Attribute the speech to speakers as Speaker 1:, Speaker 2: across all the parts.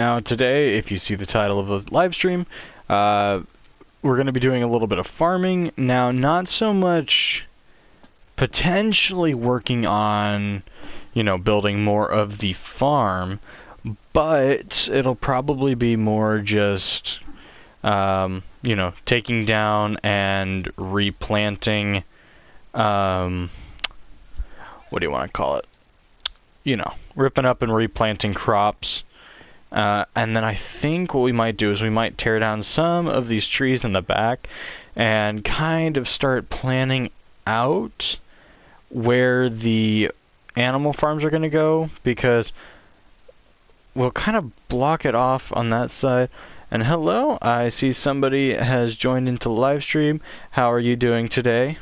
Speaker 1: Now today, if you see the title of the live stream, we're going to be doing a little bit of farming. Now, not so much potentially working on, building more of the farm, but it'll probably be more just, taking down and replanting, what do you want to call it? Ripping up and replanting crops. And then I think what we might do is we might tear down some of these trees in the back and kind of start planning out where the animal farms are going to go, because we'll kind of block it off on that side. And hello, I see somebody has joined into the live stream. How are you doing today?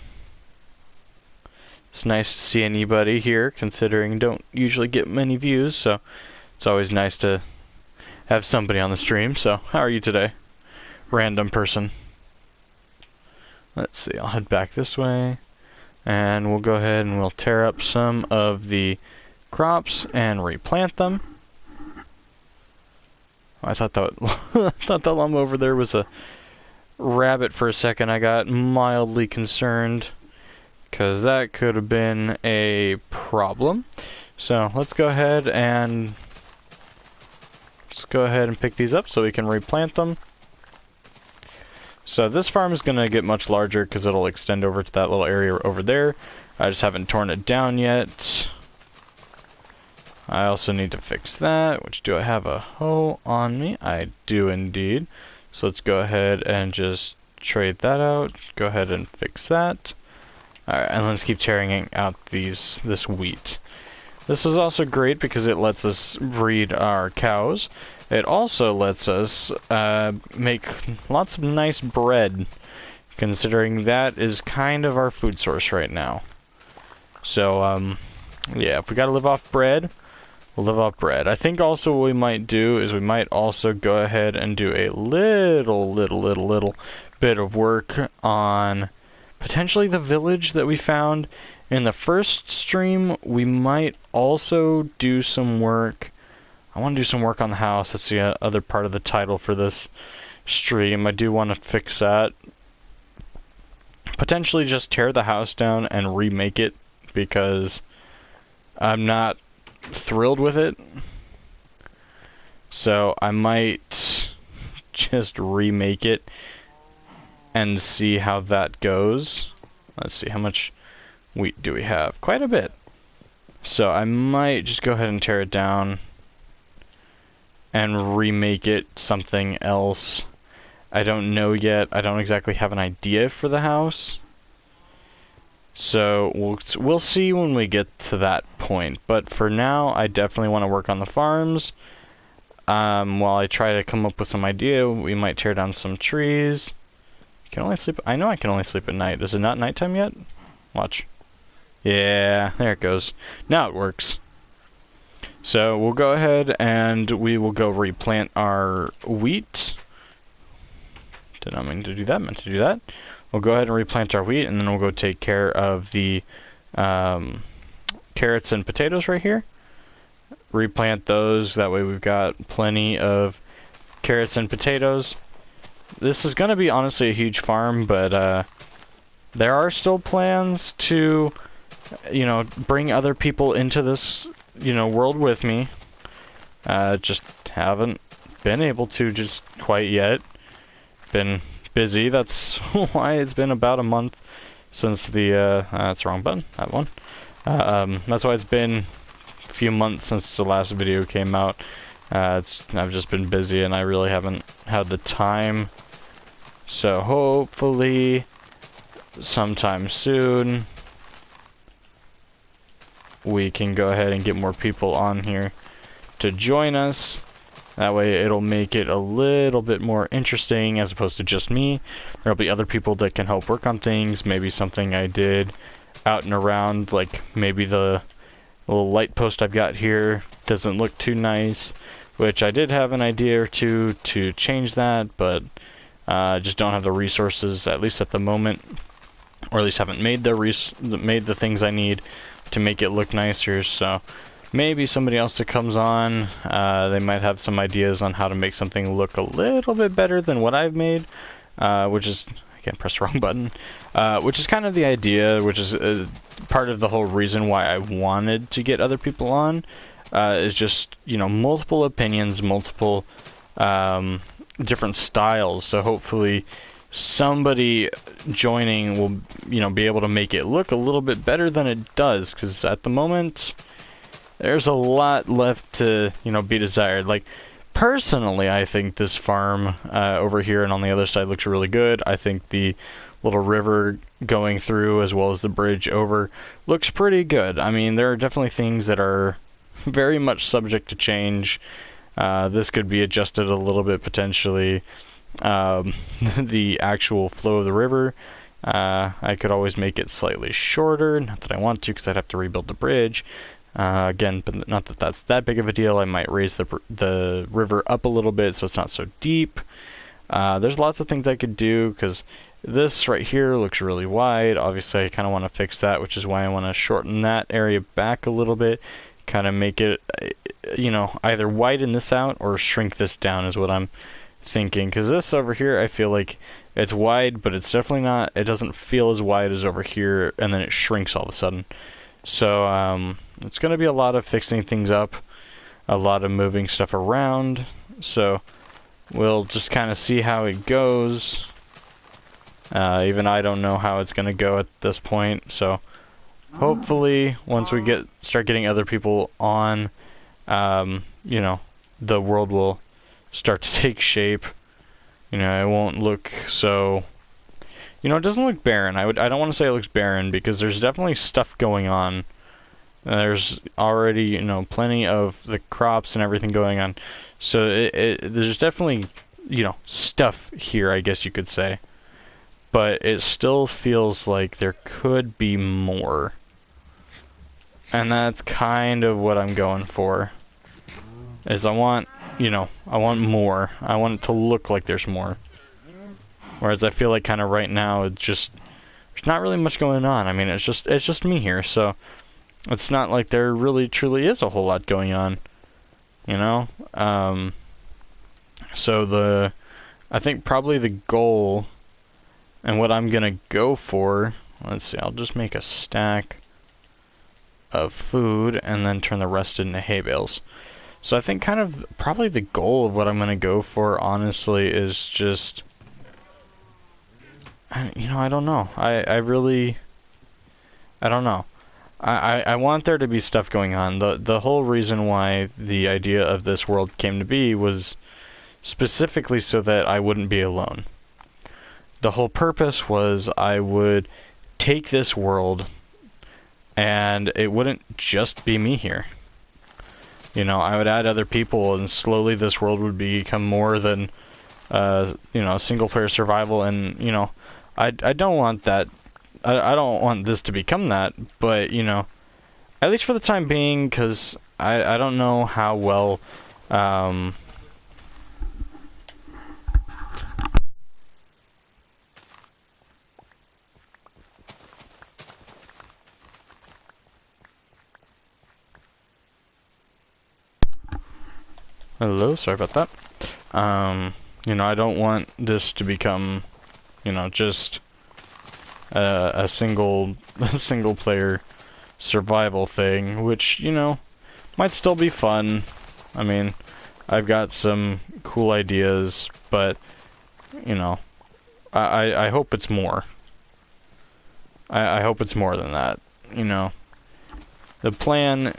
Speaker 1: It's nice to see anybody here, considering don't usually get many views, so it's always nice to have somebody on the stream. So, how are you today? Random person. Let's see, I'll head back this way, and we'll go ahead and we'll tear up some of the crops and replant them. I thought that I thought that llama over there was a rabbit for a second. I got mildly concerned, because that could have been a problem. So let's go ahead and pick these up so we can replant them. So this farm is going to get much larger because it'll extend over to that little area over there. I just haven't torn it down yet. I also need to fix that. Which, do I have a hoe on me? I do indeed. So let's go ahead and just trade that out. Go ahead and fix that. Alright, and let's keep tearing out this wheat. This is also great because it lets us breed our cows. It also lets us make lots of nice bread, considering that is kind of our food source right now. So, yeah, if we gotta live off bread, we'll live off bread. I think also what we might do is we might also go ahead and do a little bit of work on potentially the village that we found in the first stream. We might also do some work. I want to do some work on the house. That's the other part of the title for this stream. I do want to fix that. Potentially just tear the house down and remake it, because I'm not thrilled with it. So I might just remake it and see how that goes. Let's see, how much wheat do we have? Quite a bit. So I might just go ahead and tear it down and remake it something else. I don't know yet. I don't exactly have an idea for the house. So we'll see when we get to that point. But for now, I definitely want to work on the farms. While I try to come up with some idea, we might tear down some trees. You can only sleep. I know I can only sleep at night. Is it not nighttime yet? Watch. Yeah, there it goes. Now it works. So we'll go ahead and we will go replant our wheat. Did not mean to do that. Meant to do that. We'll go ahead and replant our wheat, and then we'll go take care of the carrots and potatoes right here. Replant those. That way we've got plenty of carrots and potatoes. This is going to be honestly a huge farm, but there are still plans to, bring other people into this, world with me. Just haven't been able to just quite yet. Been busy. That's why it's been about a month since the, that's the wrong button, that one. That's why it's been a few months since the last video came out. I've just been busy and I really haven't had the time. So hopefully sometime soon we can go ahead and get more people on here to join us. That way it'll make it a little bit more interesting as opposed to just me. There'll be other people that can help work on things. Maybe something I did out and around, like maybe the little light post I've got here doesn't look too nice, which I did have an idea or two to change that, but just don't have the resources, at least at the moment, or at least haven't made the things I need to make it look nicer. So maybe somebody else that comes on, they might have some ideas on how to make something look a little bit better than what I've made, which is, I can't press the wrong button, which is kind of the idea, which is part of the whole reason why I wanted to get other people on, is just, you know, multiple opinions, multiple different styles, so hopefully somebody joining will, you know, be able to make it look a little bit better than it does, because at the moment there's a lot left to, you know, be desired. Like, personally, I think this farm over here and on the other side looks really good. I think the little river going through as well as the bridge over looks pretty good. I mean, there are definitely things that are very much subject to change. This could be adjusted a little bit potentially. The actual flow of the river, I could always make it slightly shorter, not that I want to because I'd have to rebuild the bridge. Again, but not that that's that big of a deal. I might raise the river up a little bit so it's not so deep. There's lots of things I could do because this right here looks really wide. Obviously, I kind of want to fix that, which is why I want to shorten that area back a little bit, kind of make it, you know, either widen this out or shrink this down is what I'm thinking. Because this over here, I feel like it's wide, but it's definitely not, it doesn't feel as wide as over here, and then it shrinks all of a sudden. So, it's going to be a lot of fixing things up, a lot of moving stuff around, so we'll just kind of see how it goes. Even I don't know how it's going to go at this point, so hopefully once we start getting other people on, you know, the world will start to take shape. You know, it won't look so, you know, it doesn't look barren. I don't want to say it looks barren because there's definitely stuff going on. There's already, you know, plenty of the crops and everything going on. So there's definitely, you know, stuff here, I guess you could say. But it still feels like there could be more. And that's kind of what I'm going for. Is I want, you know, I want more. I want it to look like there's more. Whereas I feel like kind of right now it's just, there's not really much going on. I mean, it's just me here, so it's not like there really truly is a whole lot going on, you know? So I think probably the goal and what I'm gonna go for, let's see, I'll just make a stack of food and then turn the rest into hay bales. So I think kind of probably the goal of what I'm gonna go for, honestly, is just, you know, I don't know. I don't know. I want there to be stuff going on. The whole reason why the idea of this world came to be was specifically so that I wouldn't be alone. The whole purpose was I would take this world and it wouldn't just be me here. You know, I would add other people and slowly this world would become more than, you know, single player survival. And, you know, I don't want that. I don't want this to become that, but, you know, at least for the time being, because I don't know how well, hello, sorry about that. You know, I don't want this to become, you know, just a single player survival thing, which, you know, might still be fun. I mean, I've got some cool ideas, but, you know, I hope it's more. I hope it's more than that, you know. The plan,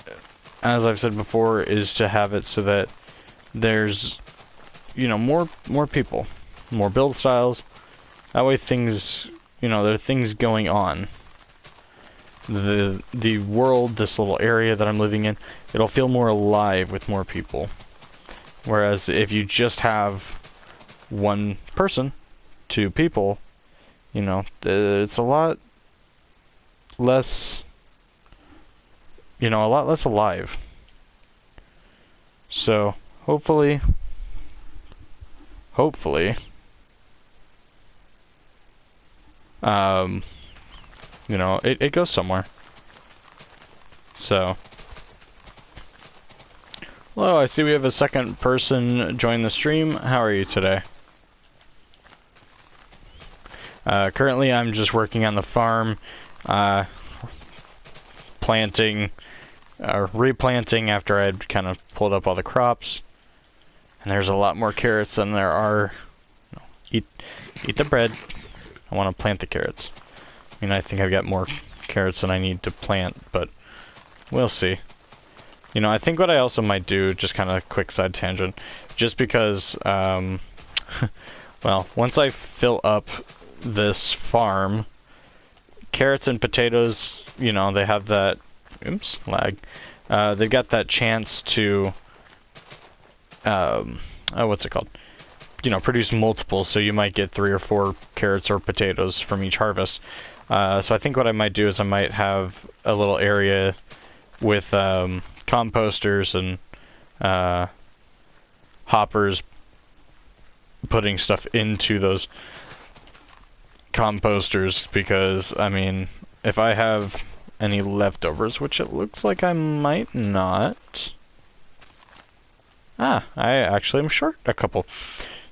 Speaker 1: as I've said before, is to have it so that there's, you know, more people, more build styles. That way things, you know, there are things going on. The world, this little area that I'm living in, it'll feel more alive with more people. Whereas if you just have one person, two people, you know, it's a lot less, you know, a lot less alive. So, hopefully, you know, it goes somewhere. So, Hello, I see we have a second person join the stream. How are you today? Currently I'm just working on the farm, planting, replanting after I'd kind of pulled up all the crops. And there's a lot more carrots than there are. No, eat the bread. I want to plant the carrots. I mean, I think I've got more carrots than I need to plant, but we'll see. You know, I think what I also might do, just kind of quick side tangent, just because, well, once I fill up this farm, carrots and potatoes, you know, they have that, oops, lag, they've got that chance to, what's it called? You know, produce multiple, so you might get 3 or 4 carrots or potatoes from each harvest. So I think what I might do is I might have a little area with, composters and hoppers putting stuff into those composters, because I mean, if I have any leftovers, which it looks like I might not. I actually am short a couple.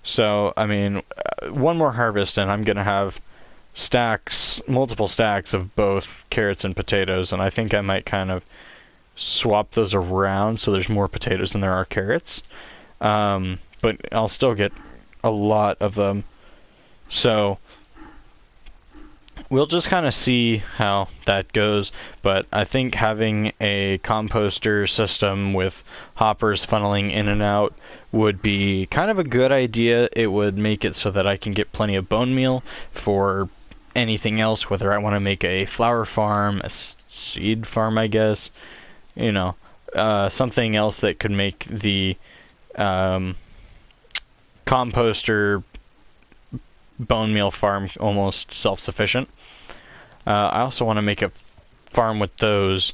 Speaker 1: So I mean, one more harvest and I'm gonna have stacks, multiple stacks of both carrots and potatoes, and I think I might kind of swap those around so there's more potatoes than there are carrots, but I'll still get a lot of them, so we'll just kind of see how that goes. But I think having a composter system with hoppers funneling in and out would be kind of a good idea. It would make it so that I can get plenty of bone meal for anything else, whether I want to make a flower farm, a seed farm, I guess. You know, something else that could make the composter bone meal farm almost self-sufficient. I also want to make a farm with those,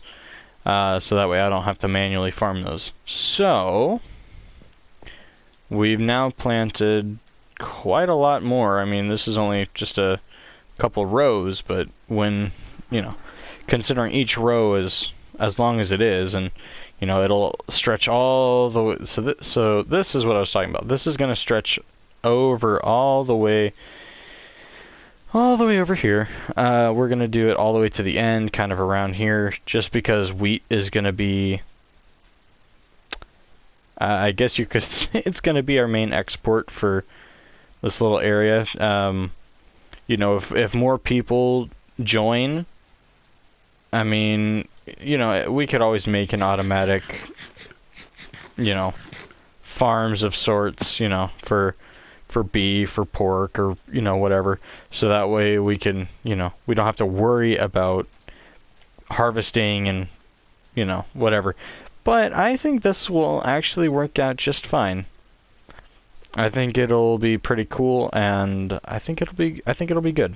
Speaker 1: so that way I don't have to manually farm those. So, we've now planted quite a lot more. I mean, this is only just a couple rows, but when, you know, considering each row is as long as it is, and you know, it'll stretch all the way. So this is what I was talking about. This is going to stretch over all the way over here. We're going to do it all the way to the end, kind of around here, just because wheat is going to be, I guess you could say it's going to be our main export for this little area. You know, if more people join, I mean, you know, we could always make an automatic, you know, farms of sorts, you know, for beef or pork or, you know, whatever. So that way we can, you know, we don't have to worry about harvesting and, you know, whatever. But I think this will actually work out just fine. I think it'll be pretty cool, and I think it'll be good.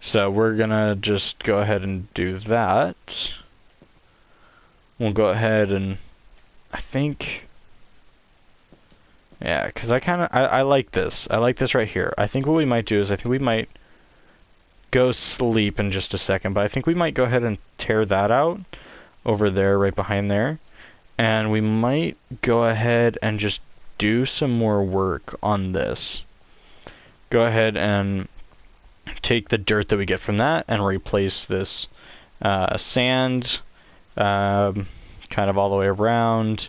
Speaker 1: So we're gonna just go ahead and do that. We'll go ahead and I think, yeah, because I like this. I like this right here. I think what we might do is I think we might go sleep in just a second, but I think we might go ahead and tear that out over there, right behind there, and we might go ahead and just do some more work on this. Go ahead and take the dirt that we get from that and replace this sand kind of all the way around,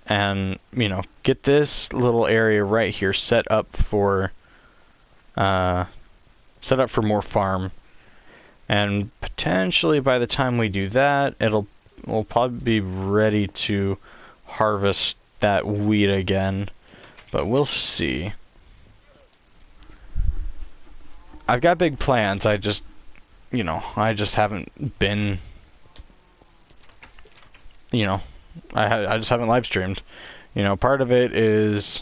Speaker 1: and you know, get this little area right here set up for more farm. And potentially by the time we do that, we'll probably be ready to harvest that wheat again, but we'll see. I've got big plans. I just haven't been, you know, I just haven't live streamed. You know, part of it is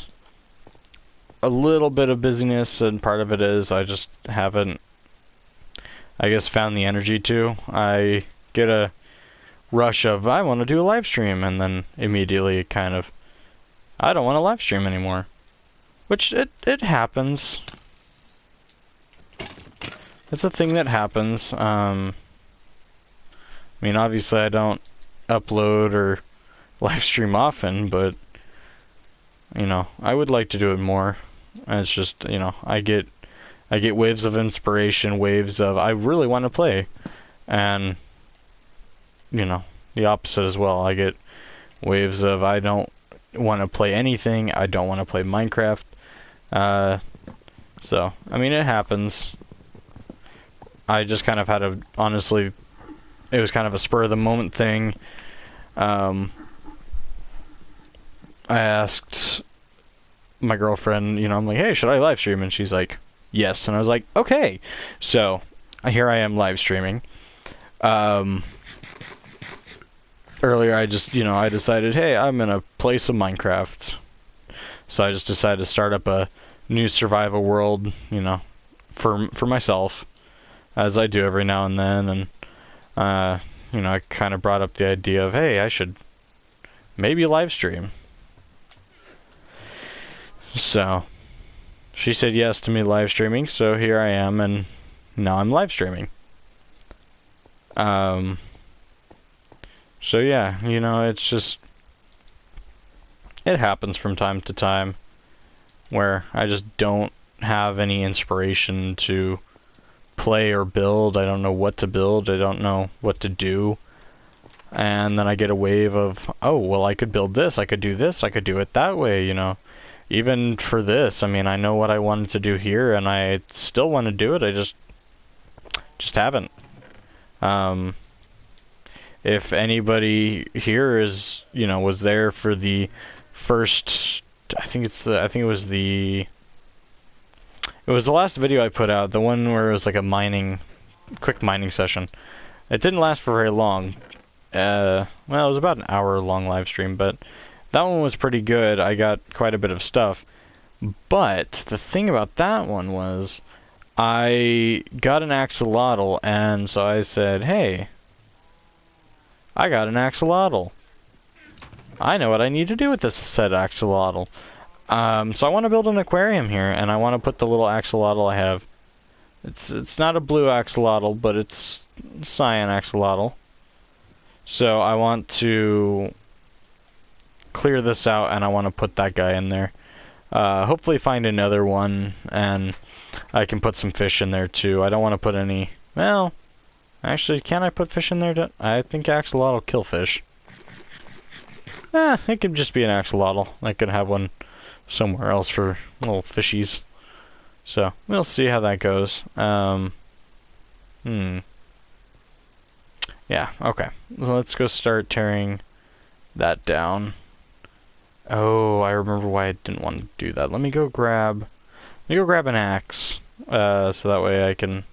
Speaker 1: a little bit of busyness, and part of it is I just haven't, I guess, found the energy to. I get a rush of, I want to do a live stream, and then immediately kind of, I don't want to live stream anymore. Which, it happens. It's a thing that happens. I mean, obviously I don't upload or live stream often, but you know, I would like to do it more. And it's just, you know, I get waves of inspiration, waves of I really want to play, and you know, the opposite as well. I get waves of I don't want to play anything. I don't want to play Minecraft. So I mean, it happens. I just kind of had a, honestly, it was kind of a spur of the moment thing. I asked my girlfriend, you know, I'm like, hey, should I live stream? And she's like, yes. And I was like, okay. So here I am live streaming. Earlier I just, you know, I decided, hey, I'm gonna play some Minecraft. So I just decided to start up a new survival world, you know, for myself, as I do every now and then. And you know, I kind of brought up the idea of, hey, I should maybe live stream. So she said yes to me live streaming, so here I am, and now I'm live streaming. So yeah, you know, it's just, it happens from time to time where I just don't have any inspiration to play or build. I don't know what to build. I don't know what to do. And then I get a wave of, oh, well, I could build this. I could do this. I could do it that way, you know. Even for this, I mean, I know what I wanted to do here, and I still want to do it. I just haven't. If anybody here is, you know, was there for the first, it was the last video I put out, the one where it was like a quick mining session. It didn't last for very long. Well, it was about an hour long live stream, but that one was pretty good. I got quite a bit of stuff. But the thing about that one was I got an axolotl, and so I said, hey, I got an axolotl. I know what I need to do with this said axolotl. So I want to build an aquarium here, and I want to put the little axolotl I have. It's not a blue axolotl, but it's cyan axolotl. So I want to clear this out, and I want to put that guy in there. Hopefully find another one, and I can put some fish in there too. I don't want to put any, well, actually, can I put fish in there? I think axolotl kill fish. It could just be an axolotl. I could have one somewhere else for little fishies. So, we'll see how that goes. Yeah, okay. So let's go start tearing that down. Oh, I remember why I didn't want to do that. Let me go grab an axe, so that way I can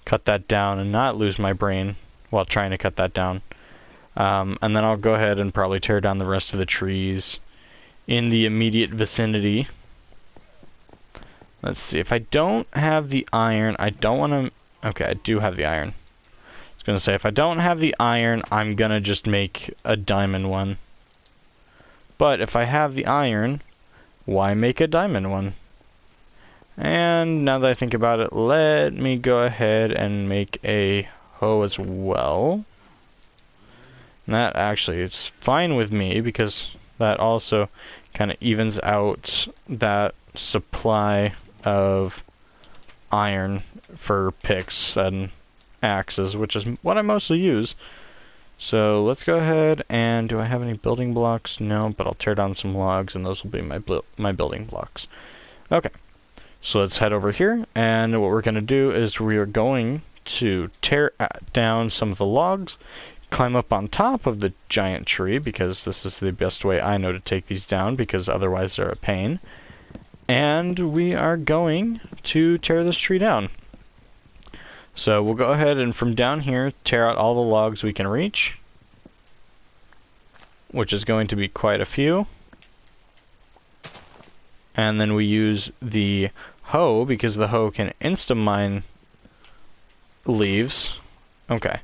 Speaker 1: cut that down and not lose my brain while trying to cut that down. And then I'll go ahead and probably tear down the rest of the trees in the immediate vicinity. Let's see, if I don't have the iron, I don't want to... Okay, I do have the iron. I was going to say, if I don't have the iron, I'm going to just make a diamond one. But if I have the iron, why make a diamond one? And now that I think about it, let me go ahead and make a hoe as well. And that actually, it's fine with me because that also kind of evens out that supply of iron for picks and axes, which is what I mostly use. So let's go ahead and, do I have any building blocks? No, but I'll tear down some logs and those will be my building blocks. Okay, so let's head over here, and what we're going to do is we are going to tear down some of the logs, climb up on top of the giant tree, because this is the best way I know to take these down, because otherwise they're a pain. And we are going to tear this tree down. So we'll go ahead and from down here, tear out all the logs we can reach, which is going to be quite a few. And then we use the hoe, because the hoe can insta-mine leaves. Okay.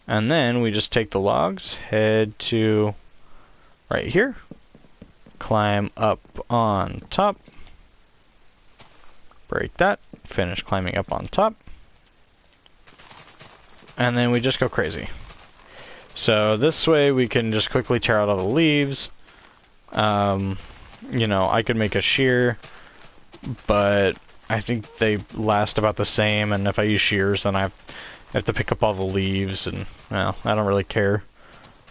Speaker 1: And then we just take the logs, head to right here, climb up on top, break that, finish climbing up on top. And then we just go crazy. So this way we can just quickly tear out all the leaves. You know, I could make a shear, but I think they last about the same, and if I use shears, then I have to pick up all the leaves, and, well, I don't really care.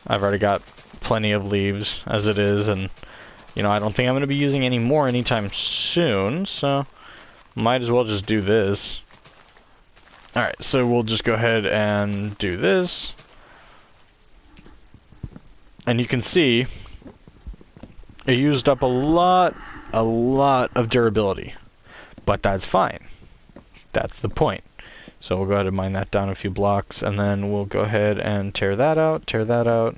Speaker 1: I've already got plenty of leaves as it is, and, you know, I don't think I'm going to be using any more anytime soon, so might as well just do this. Alright, so we'll just go ahead and do this. And you can see it used up a lot of durability. But that's fine. That's the point. So we'll go ahead and mine that down a few blocks, and then we'll go ahead and tear that out,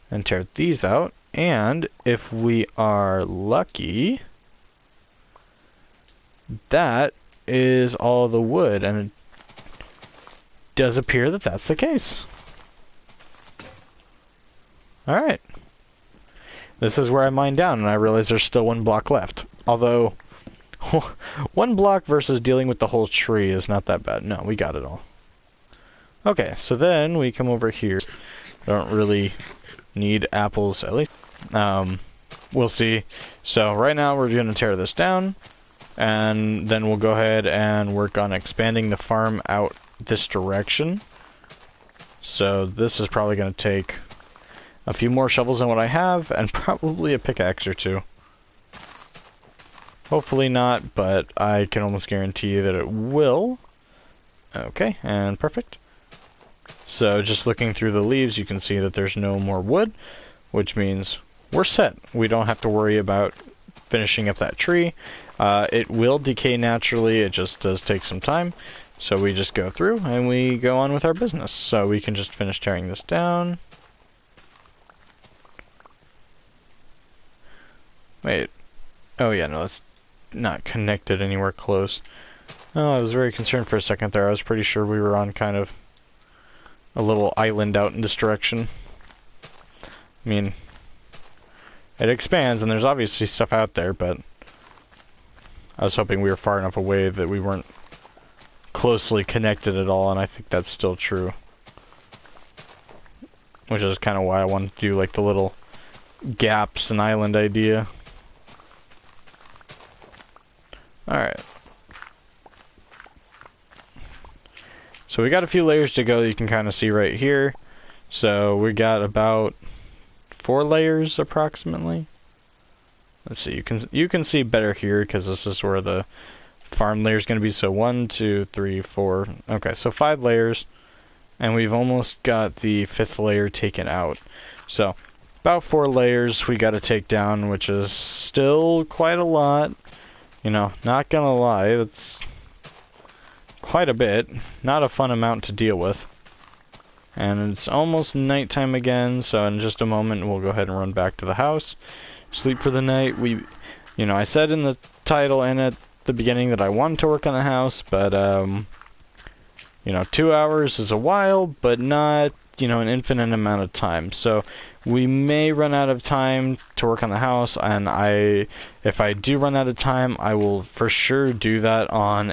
Speaker 1: and tear these out. And if we are lucky, that is all the wood, and it does appear that that's the case. Alright. This is where I mined down, and I realize there's still one block left. Although, one block versus dealing with the whole tree is not that bad. No, we got it all. Okay, so then we come over here. I don't really need apples, at least. We'll see. So right now we're going to tear this down, and then we'll go ahead and work on expanding the farm out this direction. So this is probably going to take a few more shovels than what I have, and probably a pickaxe or two. Hopefully not, but I can almost guarantee that it will. Okay, and perfect. So just looking through the leaves, you can see that there's no more wood, which means we're set. We don't have to worry about finishing up that tree. It will decay naturally, it just does take some time. So we just go through and we go on with our business. So we can just finish tearing this down. Wait. Oh yeah, no, that's not connected anywhere close. Oh, I was very concerned for a second there. I was pretty sure we were on kind of a little island out in this direction. I mean, it expands and there's obviously stuff out there, but I was hoping we were far enough away that we weren't closely connected at all, and I think that's still true. Which is kind of why I wanted to do like the little gaps and island idea. Alright. So we got a few layers to go, you can kind of see right here. So we got about 4 layers approximately. Let's see, you can see better here because this is where the farm layer is going to be. So 1, 2, 3, 4. Okay, so 5 layers, and we've almost got the 5th layer taken out. So about 4 layers we got to take down, which is still quite a lot. You know, not gonna lie, it's quite a bit. Not a fun amount to deal with. And it's almost nighttime again, so in just a moment we'll go ahead and run back to the house, sleep for the night. You know, I said in the title and at the beginning that I wanted to work on the house, but, you know, 2 hours is a while, but not, you know, an infinite amount of time. So we may run out of time to work on the house, and if I do run out of time, I will for sure do that on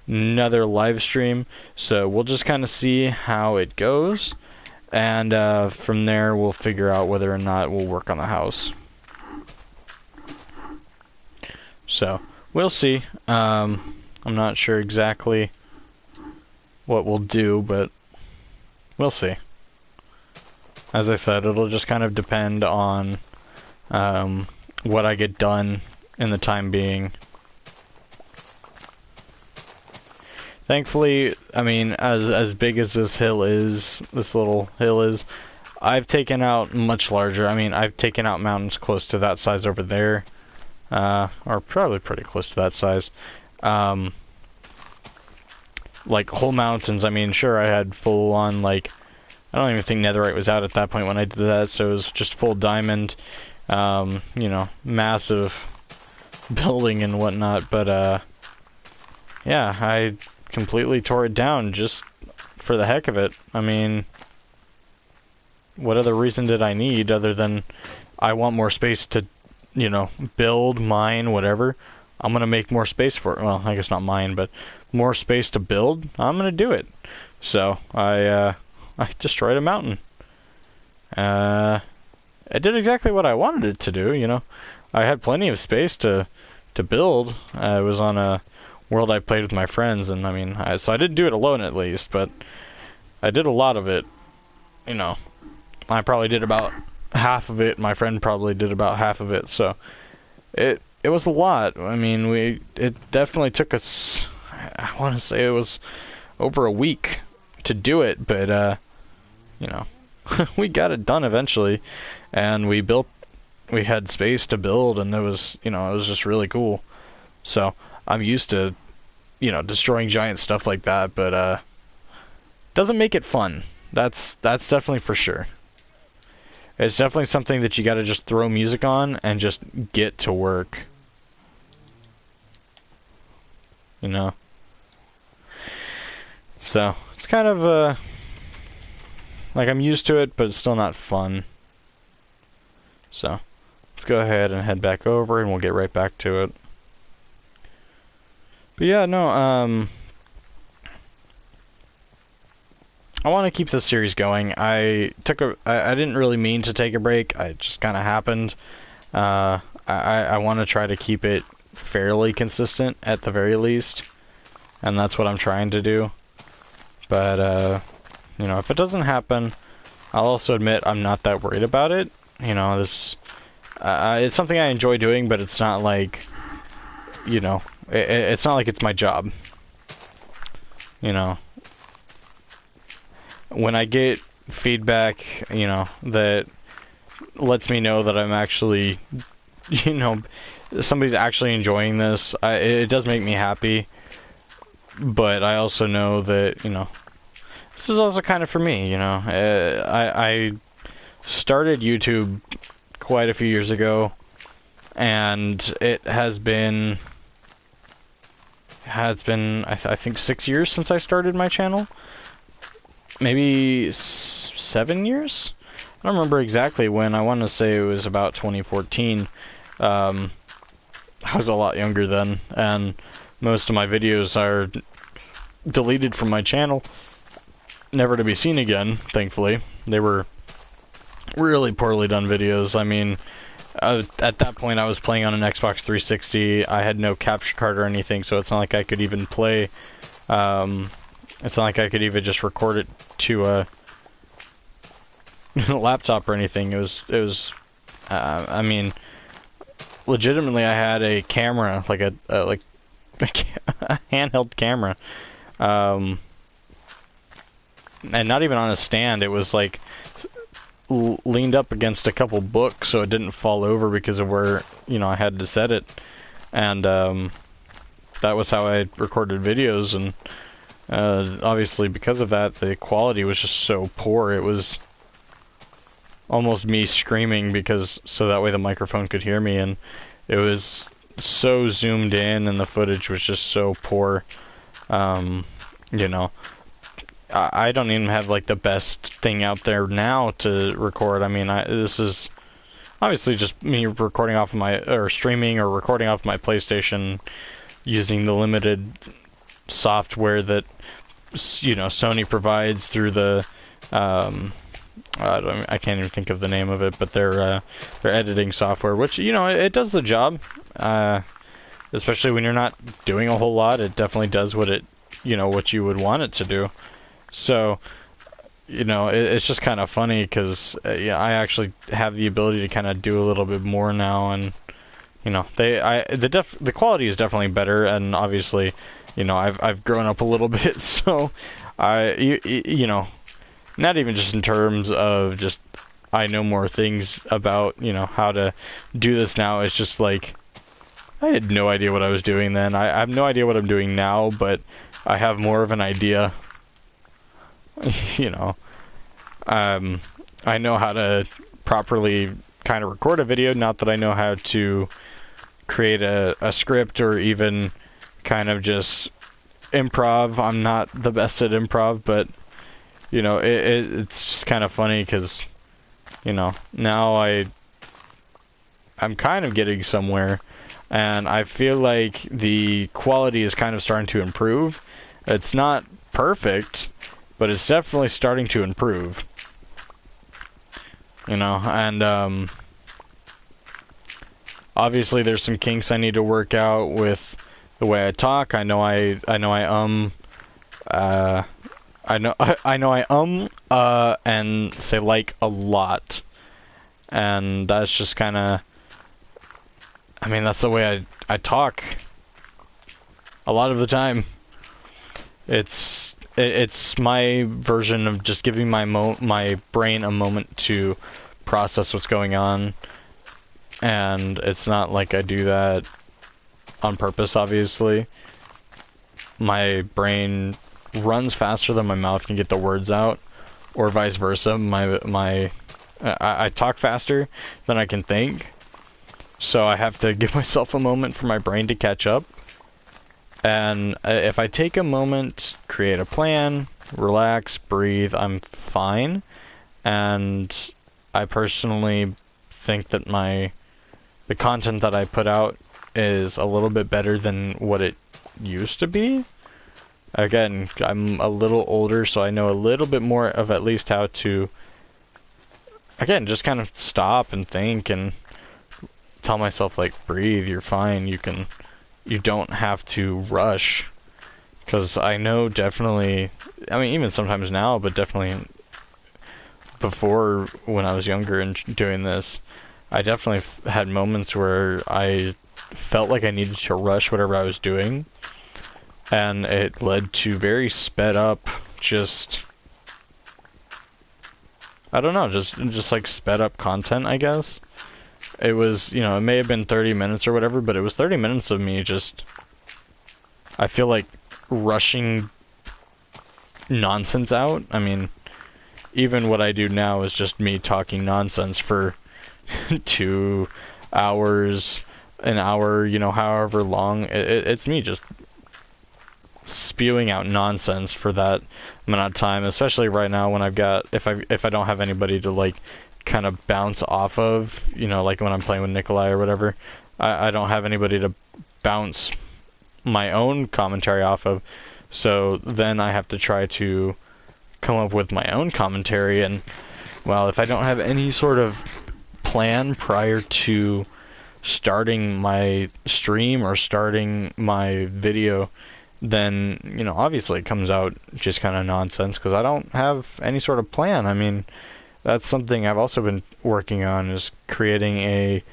Speaker 1: another live stream. So we'll just kind of see how it goes, and from there we'll figure out whether or not we'll work on the house. So we'll see. I'm not sure exactly what we'll do, but we'll see. As I said, it'll just kind of depend on what I get done in the time being. Thankfully, I mean, as big as this hill is, this little hill is, I've taken out much larger. I mean, I've taken out mountains close to that size over there, or probably pretty close to that size. Like whole mountains. I mean, sure, I had full on like, I don't even think netherite was out at that point when I did that, so it was just full diamond, you know, massive building and whatnot, but, yeah, I completely tore it down just for the heck of it. I mean, what other reason did I need other than I want more space to, you know, build, mine, whatever. I'm gonna make more space for it. Well, I guess not mine, but more space to build. I'm gonna do it. So, I destroyed a mountain. It did exactly what I wanted it to do, you know. I had plenty of space to build. It was on a world I played with my friends, and I mean, so I didn't do it alone at least, but I did a lot of it, you know. I probably did about half of it. My friend probably did about half of it, so it was a lot. I mean, it definitely took us, I want to say it was over a week to do it, but you know, we got it done eventually, and we had space to build, and it was, you know, it was just really cool. So I'm used to, you know, destroying giant stuff like that, but doesn't make it fun. That's definitely for sure. It's definitely something that you gotta just throw music on and just get to work. You know? So, it's kind of, like, I'm used to it, but it's still not fun. So, let's go ahead and head back over, and we'll get right back to it. But yeah, no, I want to keep this series going. I didn't really mean to take a break. It just kind of happened. I want to try to keep it fairly consistent at the very least, and that's what I'm trying to do. But you know, if it doesn't happen, I'll also admit I'm not that worried about it. You know, it's something I enjoy doing, but it's not like, you know, it's not like it's my job. You know. When I get feedback, you know, that lets me know that I'm actually, you know, somebody's actually enjoying this, it does make me happy. But I also know that, you know, this is also kind of for me, you know. I started YouTube quite a few years ago, and it has been, I think 6 years since I started my channel. Maybe 7 years? I don't remember exactly when. I want to say it was about 2014. I was a lot younger then, and most of my videos are deleted from my channel, never to be seen again, thankfully. They were really poorly done videos. I mean, at that point I was playing on an Xbox 360. I had no capture card or anything, so it's not like I could even play, it's not like I could even just record it to a laptop or anything. It was I mean, legitimately I had a camera, like a handheld camera, and not even on a stand. It was like leaned up against a couple books so it didn't fall over because of where, you know, I had to set it, and that was how I recorded videos. And obviously because of that, the quality was just so poor. It was almost me screaming because so that way the microphone could hear me, and it was so zoomed in and the footage was just so poor. You know, I don't even have like the best thing out there now to record. I mean, this is obviously just me recording off of or streaming or recording off my PlayStation using the limited software that, you know, Sony provides through the I can't even think of the name of it, but their editing software, which, you know, it does the job. Especially when you're not doing a whole lot, it definitely does what you would want it to do. So, you know, it's just kind of funny because yeah, I actually have the ability to kind of do a little bit more now, and you know, the quality is definitely better, and obviously, you know, I've grown up a little bit, so you know, not even just in terms of just I know more things about, you know, how to do this now. It's just like I had no idea what I was doing then. I have no idea what I'm doing now, but I have more of an idea. You know, I know how to properly kind of record a video, not that I know how to create a script or even kind of just improv. I'm not the best at improv, but you know, it's just kind of funny because, you know, now I'm kind of getting somewhere, and I feel like the quality is kind of starting to improve. It's not perfect, but it's definitely starting to improve. you know, and obviously there's some kinks I need to work out with the way I talk. I know I and say like a lot, and that's just kind of, I mean, that's the way I talk a lot of the time. It's my version of just giving my brain a moment to process what's going on, and it's not like I do that on purpose, obviously. My brain runs faster than my mouth can get the words out, or vice versa. I talk faster than I can think, so I have to give myself a moment for my brain to catch up. And if I take a moment, create a plan, relax, breathe, I'm fine. And I personally think that the content that I put out is a little bit better than what it used to be. Again, I'm a little older, so I know a little bit more of at least how to, again, just kind of stop and think and tell myself, like, breathe, you're fine, you don't have to rush. Because I know definitely, I mean, even sometimes now, but definitely before, when I was younger and doing this, I definitely had moments where I felt like I needed to rush whatever I was doing, and it led to very sped up, just, I don't know, just like sped up content, I guess. It was, you know, it may have been 30 minutes or whatever, but it was 30 minutes of me just, I feel like, rushing nonsense out. I mean, even what I do now is just me talking nonsense for 2 hours, an hour, you know, however long. It's me just spewing out nonsense for that amount of time, especially right now when I've got, if I don't have anybody to, like, kind of bounce off of, you know, like when I'm playing with Nikolai or whatever, I don't have anybody to bounce my own commentary off of, so then I have to try to come up with my own commentary. And, well, if I don't have any sort of plan prior to starting my stream or starting my video, then, you know, obviously it comes out just kind of nonsense because I don't have any sort of plan. I mean, that's something I've also been working on, is creating a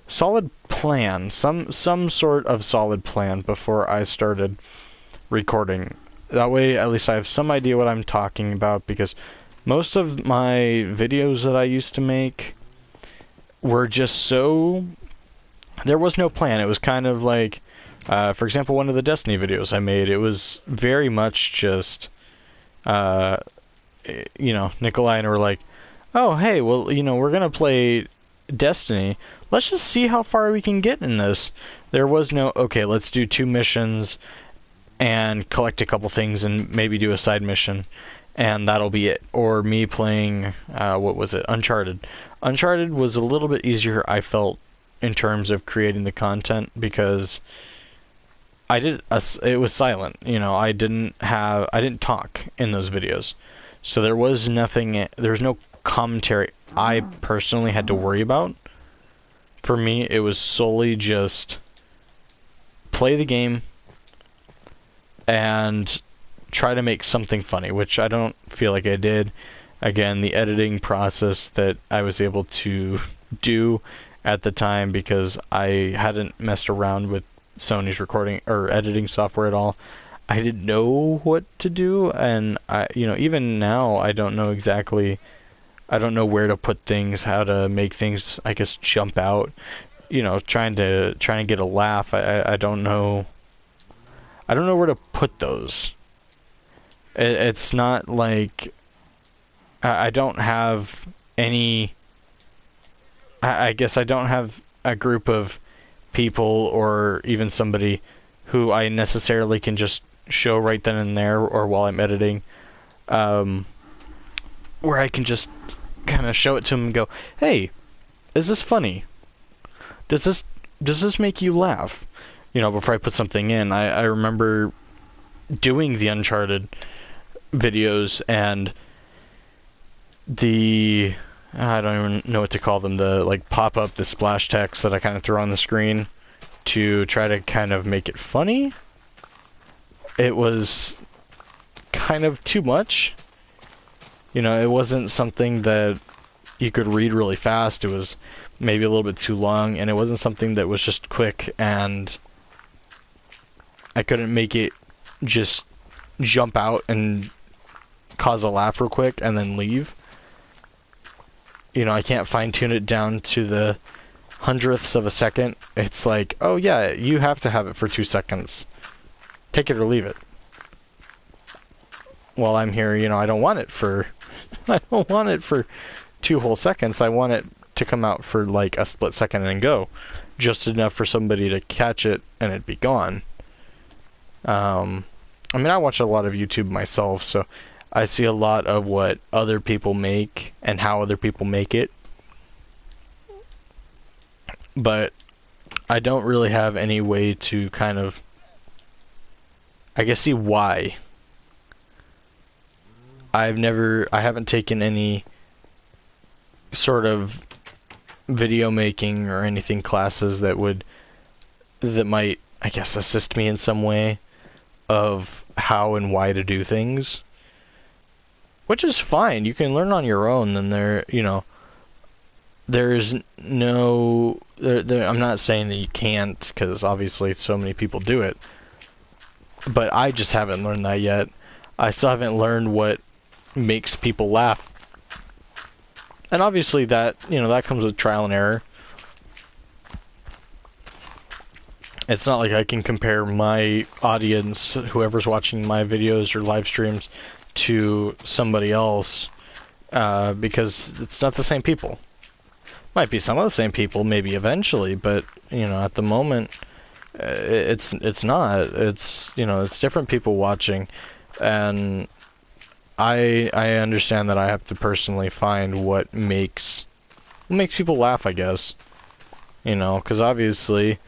Speaker 1: solid plan, some sort of solid plan before I started recording. That way, at least I have some idea what I'm talking about, because most of my videos that I used to make were just so, there was no plan. It was kind of like, for example, one of the Destiny videos I made, it was very much just, you know, Nikolai and I were like, oh, hey, well, you know, we're gonna play Destiny. Let's just see how far we can get in this. There was no, okay, let's do 2 missions and collect a couple things and maybe do a side mission, and that'll be it. Or me playing, what was it, Uncharted. Uncharted was a little bit easier, I felt, in terms of creating the content, because it was silent, you know, I didn't talk in those videos. So there was nothing, there was no commentary I personally had to worry about. For me, it was solely just play the game and try to make something funny, which I don't feel like I did. Again, the editing process that I was able to do at the time, because I hadn't messed around with Sony's recording or editing software at all, I didn't know what to do, and you know, even now I don't know exactly, I don't know where to put things, how to make things, I guess, jump out. You know, trying to get a laugh. I don't know. I don't know where to put those. It's not like I don't have any. I guess I don't have a group of people or even somebody who I necessarily can just show right then and there, or while I'm editing, where I can just kind of show it to them and go, hey, is this funny? Does this make you laugh? You know, before I put something in. I remember doing the Uncharted videos, and I don't even know what to call them, the like pop up, the splash text that I kind of throw on the screen to try to kind of make it funny. It was kind of too much. You know, it wasn't something that you could read really fast. It was maybe a little bit too long, and it wasn't something that was just quick, and I couldn't make it just jump out and cause a laugh real quick and then leave. You know, I can't fine-tune it down to the hundredths of a second. It's like, oh yeah, you have to have it for 2 seconds. Take it or leave it. While I'm here, you know, I don't want it for... I don't want it for 2 whole seconds. I want it to come out for like a split second and go. Just enough for somebody to catch it and it be gone. I mean, I watch a lot of YouTube myself, so I see a lot of what other people make and how other people make it. But I don't really have any way to kind of, I guess, see why. I haven't taken any sort of video making or anything classes that might, I guess, assist me in some way of how and why to do things. Which is fine. You can learn on your own. Then you know, there's no... I'm not saying that you can't, because obviously so many people do it. But I just haven't learned that yet. I still haven't learned what makes people laugh. And obviously that, you know, that comes with trial and error. It's not like I can compare my audience, whoever's watching my videos or live streams, to somebody else, because it's not the same people. Might be some of the same people, maybe eventually, but you know, at the moment, it's not. It's, you know, it's different people watching, and I understand that I have to personally find what makes people laugh, I guess. You know, because obviously,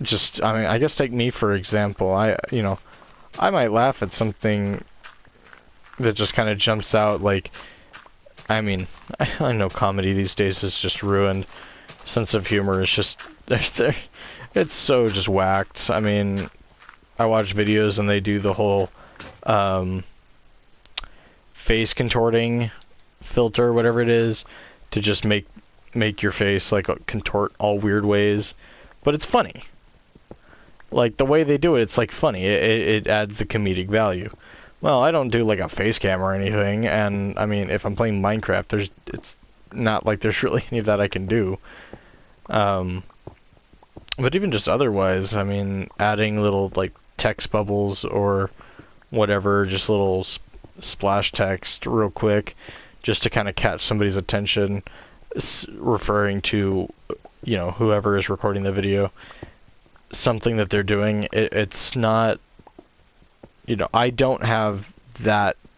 Speaker 1: just, I mean, I guess take me for example. You know, I might laugh at something that just kind of jumps out, like, I mean, I know comedy these days is just ruined. Sense of humor is just, it's so just whacked. I mean, I watch videos and they do the whole face contorting filter, whatever it is, to just make your face like contort all weird ways, but it's funny. Like, the way they do it, it's like funny. It adds the comedic value. Well, I don't do like a face cam or anything, and I mean, if I'm playing Minecraft, it's not like there's really any of that I can do. But even just otherwise, I mean, adding little like text bubbles or whatever, just little splash text real quick, just to kind of catch somebody's attention, referring to, you know, whoever is recording the video, something that they're doing. It's not, you know, I don't have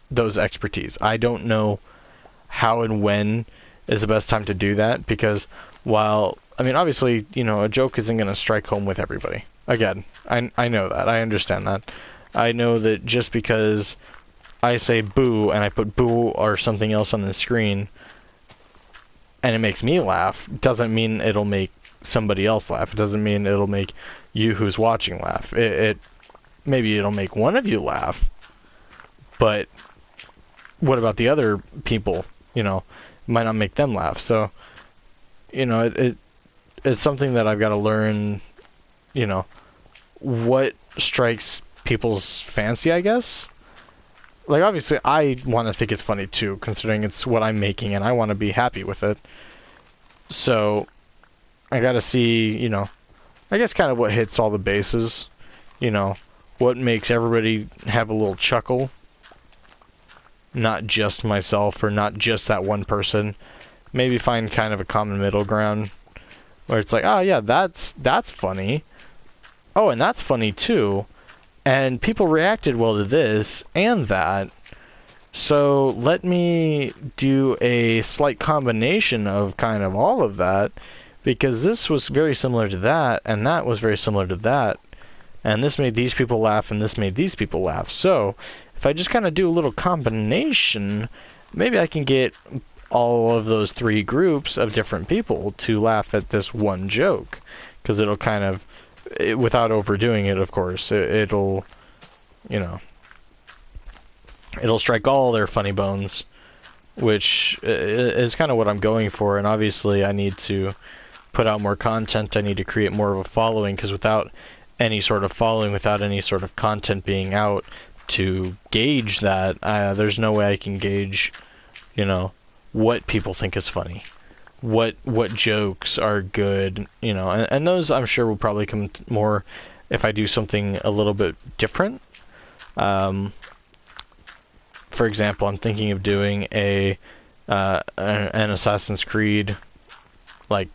Speaker 1: those expertise. I don't know how and when is the best time to do that, because while, I mean, obviously, you know, a joke isn't going to strike home with everybody. Again, I know that. I understand that. I know that just because I say boo and I put boo or something else on the screen and it makes me laugh, doesn't mean it'll make somebody else laugh. It doesn't mean it'll make you who's watching laugh. Maybe it'll make one of you laugh, but what about the other people? You know, it might not make them laugh. So, you know, it's something that I've got to learn, you know, what strikes people's fancy, I guess. Like, obviously, I want to think it's funny too, considering it's what I'm making and I want to be happy with it. So, I got to see, you know, I guess kind of what hits all the bases, you know, what makes everybody have a little chuckle, not just myself or not just that one person. Maybe find kind of a common middle ground where it's like, oh yeah, that's funny. Oh, and that's funny too. And people reacted well to this and that. So let me do a slight combination of kind of all of that, because this was very similar to that, and that was very similar to that. And this made these people laugh, and this made these people laugh. So, if I just kind of do a little combination, maybe I can get all of those three groups of different people to laugh at this one joke, because it'll kind of, without overdoing it, of course, it'll, you know, it'll strike all their funny bones, which is kind of what I'm going for. And obviously I need to put out more content. I need to create more of a following, because without any sort of following, without any sort of content being out to gauge that, there's no way I can gauge, you know, what people think is funny, what jokes are good, you know, and those I'm sure will probably come more if I do something a little bit different. For example, I'm thinking of doing an Assassin's Creed, like,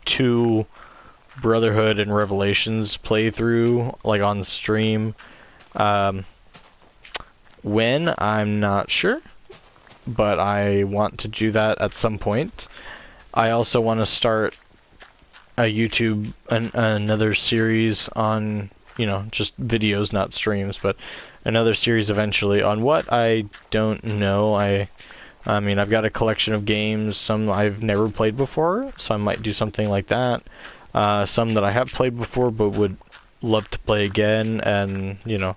Speaker 1: 2 Brotherhood and Revelations playthrough, like, on the stream. When, I'm not sure, but I want to do that at some point. I also want to start a YouTube, another series on, you know, just videos, not streams, but another series eventually on what I don't know. I mean, I've got a collection of games, some I've never played before, so I might do something like that. Some that I have played before but would love to play again and, you know,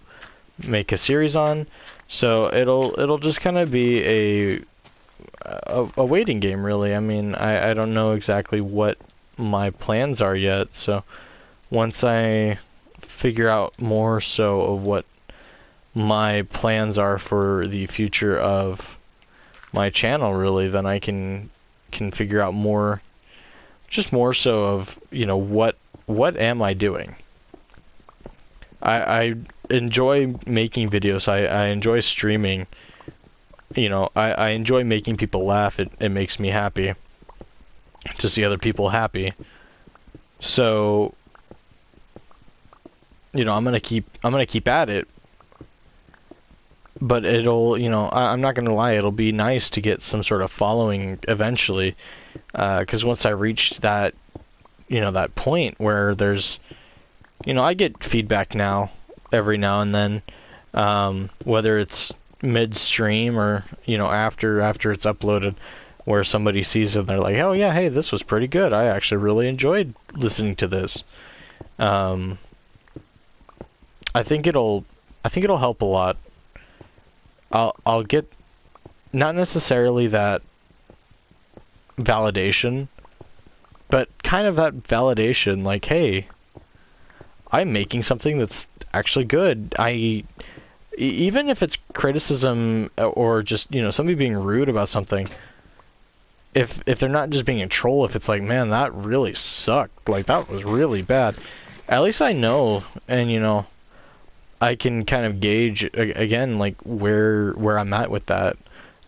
Speaker 1: make a series on. So it'll just kind of be a waiting game, really. I mean, I don't know exactly what my plans are yet, so once I figure out more so of what my plans are for the future of my channel, really, then I can figure out more, just more so of, you know, what am I doing? I enjoy making videos. I enjoy streaming. You know, I enjoy making people laugh. It makes me happy to see other people happy. So, you know, I'm gonna keep at it. But it'll, you know, I'm not gonna lie, it'll be nice to get some sort of following eventually, because once I reach that, you know, that point where there's, you know, I get feedback now, every now and then, whether it's midstream or, you know, after it's uploaded, where somebody sees it and they're like, oh yeah, hey, this was pretty good. I actually really enjoyed listening to this. I think it'll help a lot. I'll get not necessarily that validation, but kind of that validation, like, hey, I'm making something that's actually good. Even if it's criticism or just, you know, somebody being rude about something, if they're not just being a troll, if it's like, man, that really sucked, like, that was really bad, at least I know, and, you know, I can kind of gauge, again, like, where I'm at with that.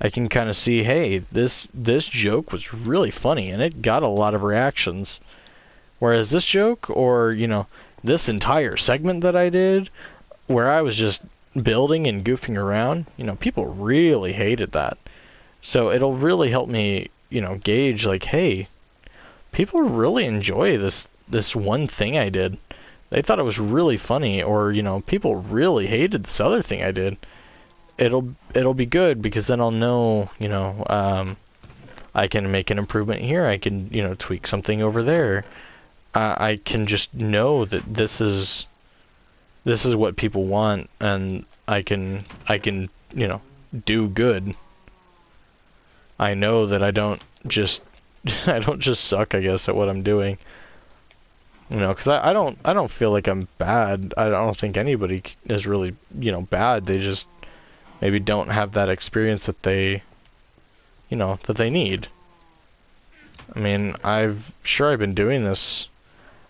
Speaker 1: I can kind of see, hey, this joke was really funny, and it got a lot of reactions. Whereas this joke, or, you know, this entire segment that I did, where I was just building and goofing around, you know, people really hated that. So it'll really help me, you know, gauge, like, hey, people really enjoy this one thing I did. They thought it was really funny, or, you know, people really hated this other thing I did. It'll be good, because then I'll know, you know, I can make an improvement here. I can, you know, tweak something over there. I can just know that this is what people want, and I can, you know, do good. I know that I don't just suck, I guess, at what I'm doing. You know, because I don't feel like I'm bad. I don't think anybody is really, you know, bad. They just maybe don't have that experience that they, you know, that they need. I mean, I've been doing this.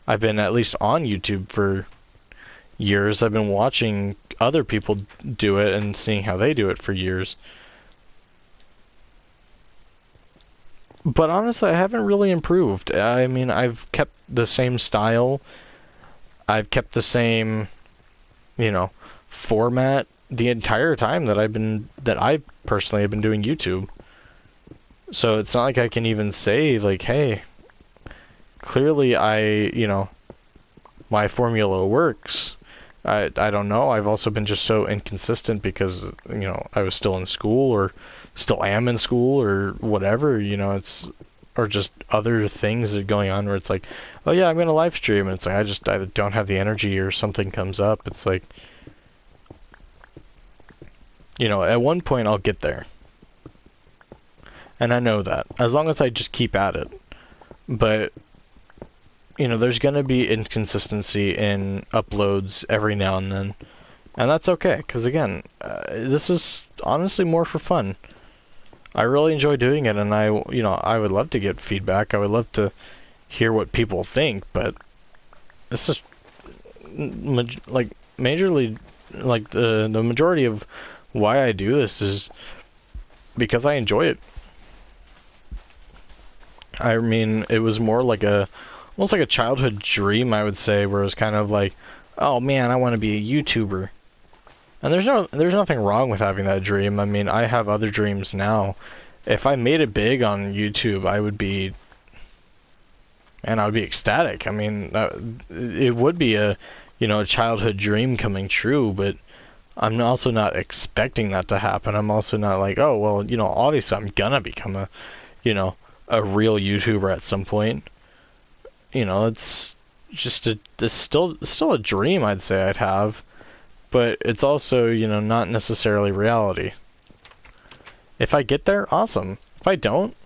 Speaker 1: I've been at least on YouTube for years. I've been watching other people do it and seeing how they do it for years. But honestly, I haven't really improved. I mean, I've kept the same style. I've kept the same, you know, format the entire time that I personally have been doing YouTube. So it's not like I can even say, like, hey, clearly you know, my formula works. I don't know. I've also been just so inconsistent because, I was still in school or still am in school or whatever, it's or just other things that are going on where it's like, oh yeah, I'm gonna live stream, and it's like I just either don't have the energy or something comes up. It's like, at one point I'll get there. And I know that. As long as I just keep at it. But there's going to be inconsistency in uploads every now and then. And that's okay, because again, this is honestly more for fun. I really enjoy doing it, and I would love to get feedback. I would love to hear what people think, but this is like majorly, like the majority of why I do this is because I enjoy it. I mean, it was more like almost like a childhood dream, I would say, where it was kind of like, oh man, I want to be a YouTuber. And there's nothing wrong with having that dream. I mean, I have other dreams now. If I made it big on YouTube, I would be ecstatic. I mean, it would be a childhood dream coming true, but I'm also not expecting that to happen. I'm also not like, oh, well, obviously I'm gonna become a real YouTuber at some point. It's just it's still a dream, I'd say I'd have, but it's also, not necessarily reality. If I get there, awesome. If I don't,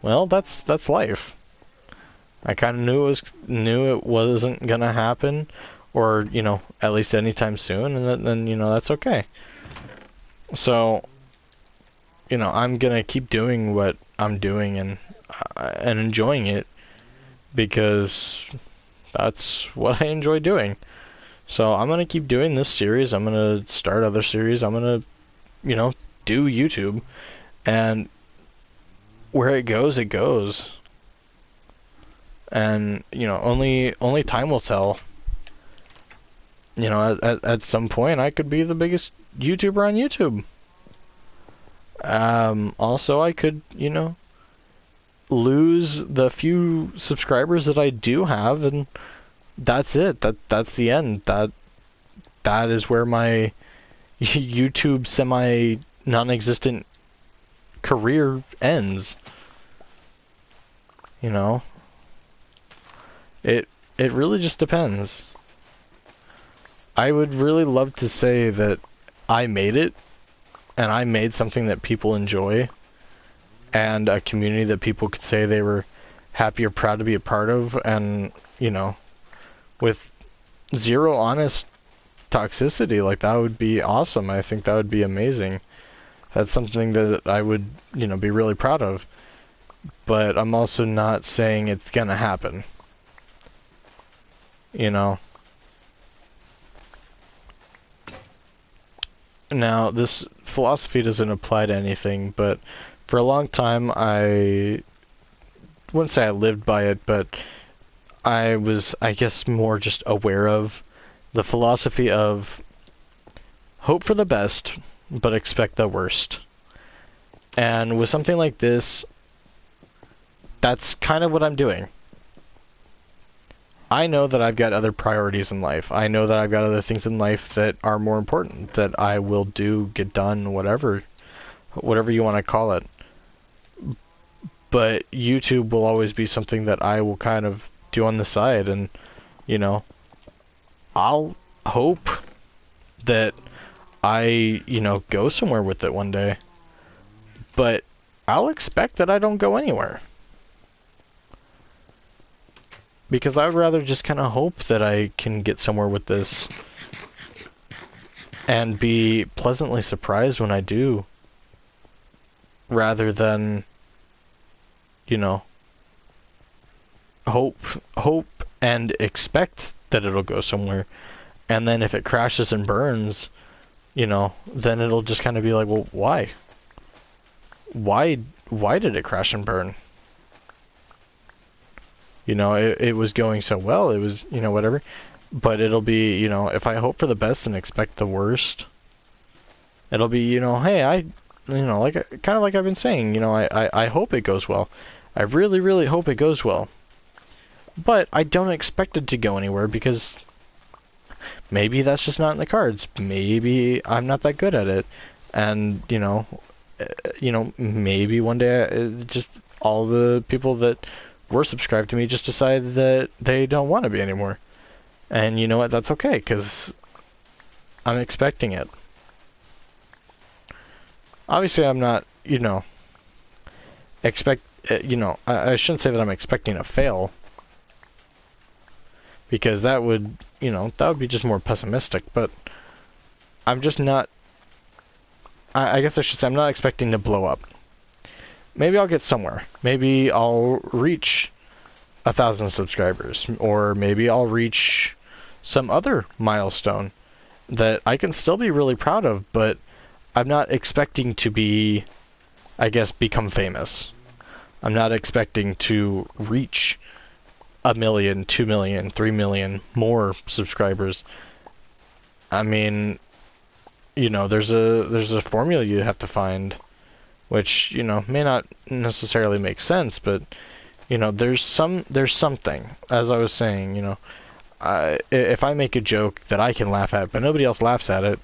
Speaker 1: well, that's life. I kind of knew it wasn't gonna happen, or at least anytime soon, and then that's okay. So, I'm gonna keep doing what I'm doing and enjoying it because that's what I enjoy doing. So I'm gonna keep doing this series. I'm gonna start other series. I'm gonna, do YouTube, and where it goes, it goes. And only time will tell. At some point, I could be the biggest YouTuber on YouTube. Also, I could, lose the few subscribers that I do have, and that's it. That's the end. That is where my YouTube semi non-existent career ends. It really just depends. I would really love to say that I made it, and I made something that people enjoy, and a community that people could say they were happy or proud to be a part of, and, with zero honest toxicity, like, that would be awesome. I think that would be amazing. That's something that I would, be really proud of. But I'm also not saying it's gonna happen. Now, this philosophy doesn't apply to anything, but for a long time, I wouldn't say I lived by it, but I was, I guess, more just aware of the philosophy of hope for the best, but expect the worst. And with something like this, that's kind of what I'm doing. I know that I've got other priorities in life. I know that I've got other things in life that are more important, that I will do, get done, whatever you want to call it. But YouTube will always be something that I will kind of do on the side, and, I'll hope that I, go somewhere with it one day. But I'll expect that I don't go anywhere. Because I would rather just kind of hope that I can get somewhere with this and be pleasantly surprised when I do, rather than, hope and expect that it'll go somewhere, and then if it crashes and burns, then it'll just kind of be like, well, why did it crash and burn? It was going so well, it was, whatever. But it'll be, if I hope for the best and expect the worst, it'll be, hey, like, kind of like I've been saying, I hope it goes well. I really, really hope it goes well. But I don't expect it to go anywhere, because Maybe that's just not in the cards. Maybe I'm not that good at it. And, maybe one day just all the people that were subscribed to me just decide that they don't want to be anymore. And you know what? That's okay, because I'm expecting it. Obviously, I'm not, I shouldn't say that I'm expecting a fail, because that would be just more pessimistic, but I'm just not, I guess I should say I'm not expecting to blow up. Maybe I'll get somewhere. Maybe I'll reach 1,000 subscribers, or maybe I'll reach some other milestone that I can still be really proud of, but I'm not expecting to be, I guess, become famous. I'm not expecting to reach 1 million, 2 million, 3 million more subscribers. I mean, there's a formula you have to find, which, may not necessarily make sense, but, there's something. As I was saying, if I make a joke that I can laugh at, but nobody else laughs at it,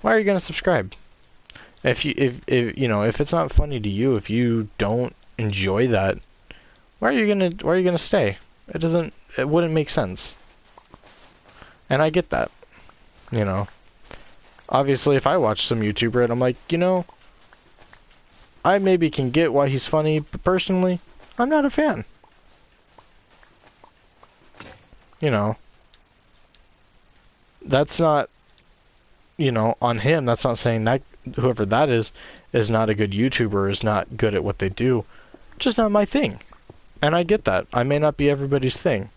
Speaker 1: why are you going to subscribe? If it's not funny to you, if you don't enjoy that, why are you gonna stay? It wouldn't make sense. And I get that. Obviously, if I watch some YouTuber and I'm like, I maybe can get why he's funny, but personally, I'm not a fan. That's not, on him. That's not saying that whoever that is not a good YouTuber, is not good at what they do. Just not my thing. And I get that. I may not be everybody's thing.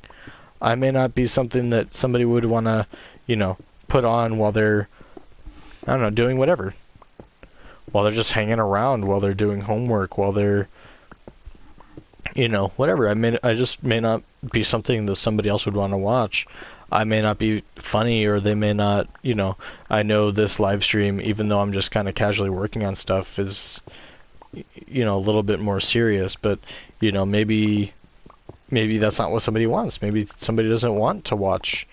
Speaker 1: I may not be something that somebody would want to, put on while they're, I don't know, doing whatever. While they're just hanging around, while they're doing homework, while they're, whatever. I just may not be something that somebody else would want to watch. I may not be funny, or they may not, I know this live stream, even though I'm just kind of casually working on stuff, is, a little bit more serious, but, maybe that's not what somebody wants. Maybe somebody doesn't want to watch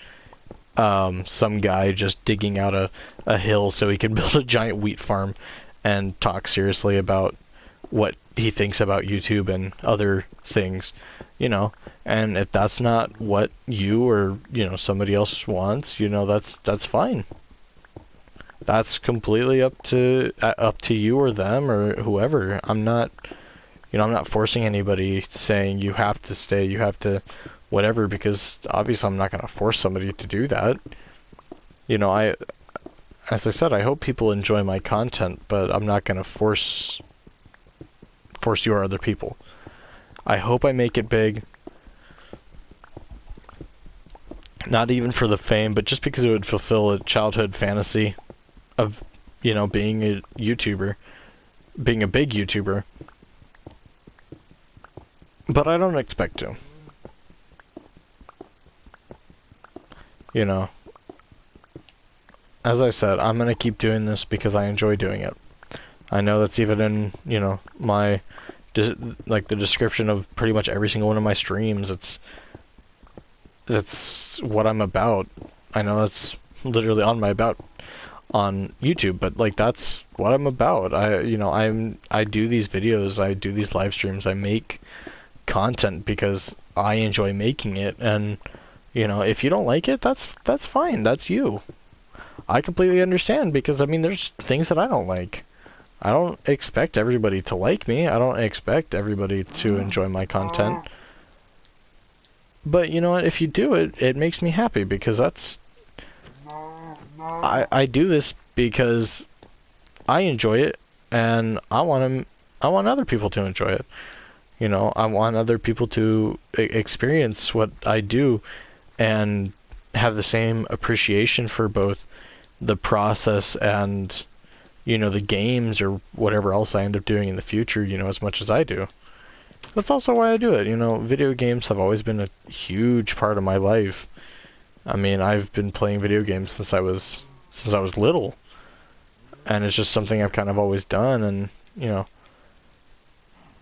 Speaker 1: some guy just digging out a hill so he can build a giant wheat farm and talk seriously about what he thinks about YouTube and other things, and if that's not what you or, somebody else wants, that's fine. That's completely up to you or them or whoever. I'm not forcing anybody, saying you have to stay, you have to whatever, because obviously I'm not going to force somebody to do that. As I said, I hope people enjoy my content, but I'm not going to force you or other people. I hope I make it big. Not even for the fame, but just because it would fulfill a childhood fantasy of, being a YouTuber, being a big YouTuber. But I don't expect to. As I said, I'm gonna keep doing this because I enjoy doing it. I know that's even in, my, the description of pretty much every single one of my streams. That's what I'm about. I know that's literally on my about on YouTube, but that's what I'm about. I do these videos, I do these live streams, I make content because I enjoy making it, and if you don't like it, that's fine. That's you. I completely understand, because there's things that I don't like. I don't expect everybody to like me. I don't expect everybody to enjoy my content. But you know what? If you do it, it makes me happy, because I do this because I enjoy it, and I want other people to enjoy it. I want other people to experience what I do and have the same appreciation for both the process and, the games or whatever else I end up doing in the future, as much as I do. That's also why I do it. Video games have always been a huge part of my life. I've been playing video games since I was little, and it's just something I've kind of always done, and,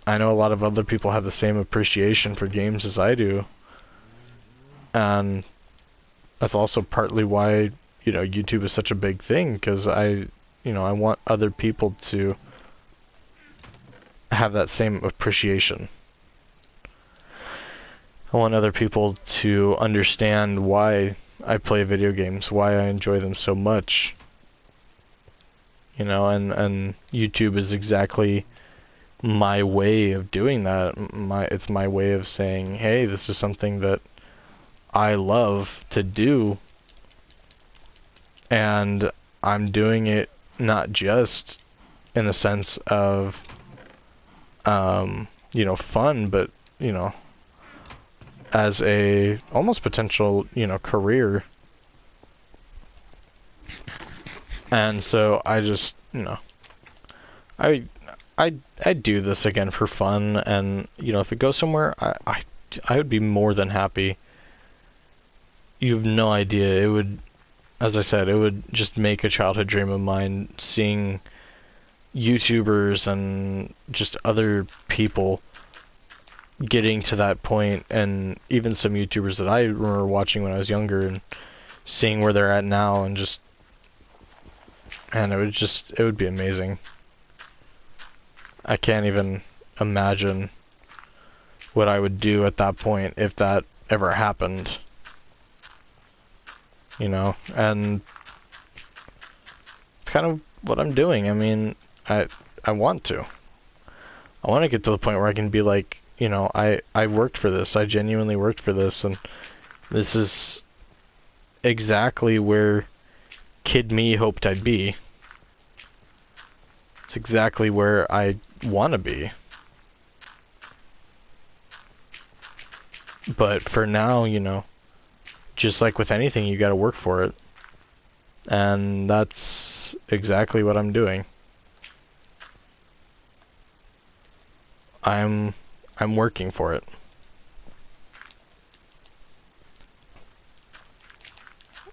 Speaker 1: I know a lot of other people have the same appreciation for games as I do, and that's also partly why, you know, YouTube is such a big thing, because I want other people to have that same appreciation. I want other people to understand why I play video games, why I enjoy them so much. You know, and YouTube is exactly my way of doing that. It's my way of saying, hey, this is something that I love to do, and I'm doing it not just in the sense of you know, fun, but, you know, as a almost potential, you know, career. And so I just, you know, I do this again for fun, and, you know, if it goes somewhere, I would be more than happy. You have no idea. It would, as I said, it would just make a childhood dream of mine, seeing YouTubers and just other people getting to that point, and even some YouTubers that I remember watching when I was younger, and seeing where they're at now, and just, and it would be amazing. I can't even imagine what I would do at that point if that ever happened. You know, and it's kind of what I'm doing. I mean, I want to. I want to get to the point where I can be like, you know, I worked for this. I genuinely worked for this, and this is exactly where kid me hoped I'd be. It's exactly where I want to be. But for now, you know, just like with anything, you gotta work for it. And that's exactly what I'm doing. I'm working for it.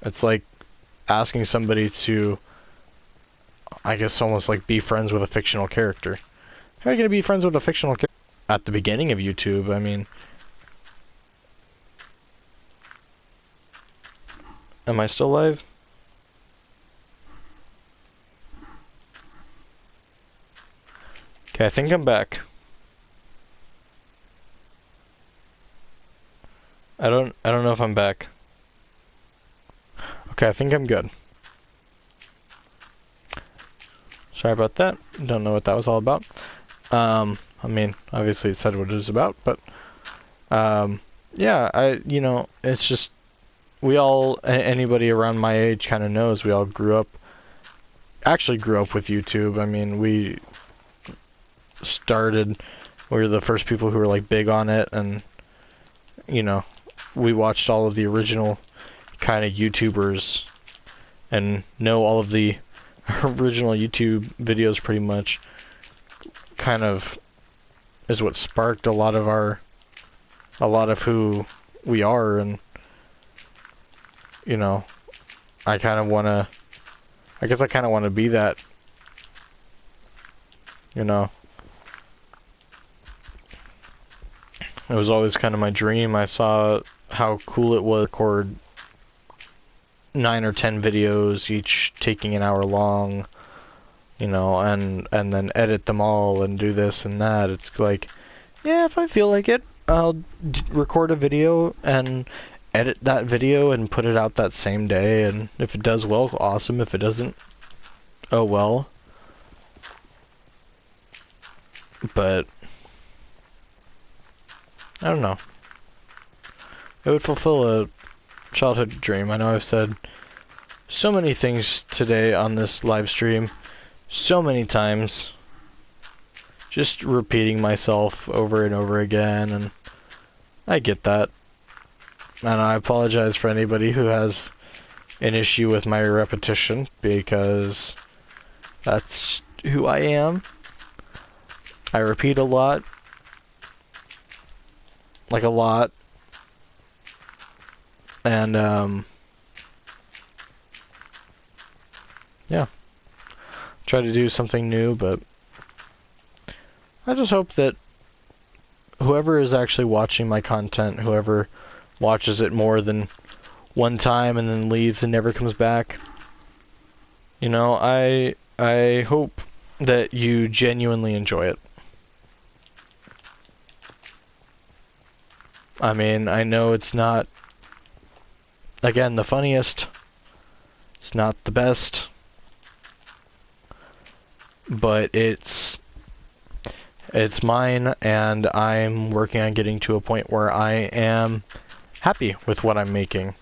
Speaker 1: It's like asking somebody to, I guess, almost like be friends with a fictional character. How are you gonna be friends with a fictional character at the beginning of YouTube? I mean, am I still live? Okay, I think I'm back. I don't know if I'm back. Okay, I think I'm good. Sorry about that. Don't know what that was all about. I mean, obviously it said what it was about, but yeah, you know, it's just, we all, anybody around my age kind of knows, we all grew up with YouTube. I mean, we were the first people who were like big on it, and, you know, we watched all of the original kind of YouTubers and know all of the original YouTube videos pretty much. Kind of is what sparked a lot of who we are, and, you know, I guess I kind of want to be that, you know. It was always kind of my dream. I saw how cool it was to record 9 or 10 videos, each taking an hour long, you know, and then edit them all and do this and that. It's like, yeah, if I feel like it, I'll record a video and edit that video and put it out that same day, and if it does well, awesome. If it doesn't, oh well. But I don't know. It would fulfill a childhood dream. I know I've said so many things today on this live stream, so many times, just repeating myself over and over again, and I get that. And I apologize for anybody who has an issue with my repetition, because that's who I am. I repeat a lot. Like a lot. And, yeah. Try to do something new, but I just hope that whoever is actually watching my content, whoever watches it more than one time and then leaves and never comes back. You know, I hope that you genuinely enjoy it. I mean, I know it's not, again, the funniest. It's not the best. But it's mine, and I'm working on getting to a point where I am happy with what I'm making.